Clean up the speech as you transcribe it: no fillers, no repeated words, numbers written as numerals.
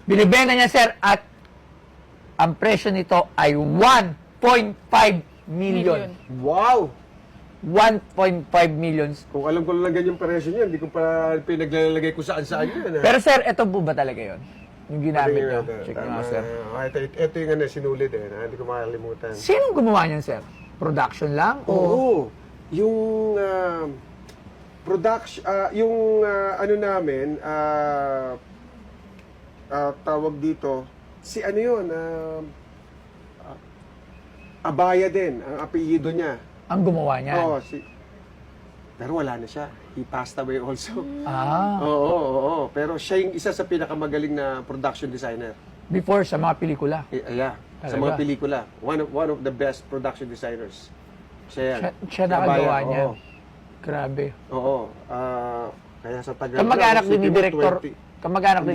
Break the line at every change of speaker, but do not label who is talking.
Binibenta niya, sir, at ang presyo nito ay 1.5 million.
Wow!
1.5 million.
Kung alam ko lang ganyang presyo niya, hindi ko pa pinaglalagay kung saan-saan yun.
Pero sir, ito po ba talaga yun? Yung ginamit niyo? Check nyo nga, sir.
Ito yung sinulit hindi ko makalimutan.
Sinong gumawa niyan, sir? Production lang?
Oo. Yung production, ano namin, tawag dito, si ano yun, Abaya din, ang apelyido niya.
Ang gumawa niyan?
Oo, pero wala na siya. He passed away also.
Ah.
Oo. Pero siya yung isa sa pinakamagaling na production designer.
Before, sa mga pelikula?
Yeah, sa
Talaga?
mga pelikula. One of the best production designers. Siya yan.
Siya nakagawa
Abaya,
niyan?
oo.
Grabe.
Oo. Kaya sa tagal.
Kamag-anak din ni
siguro
Director,
20.
kamag-anak din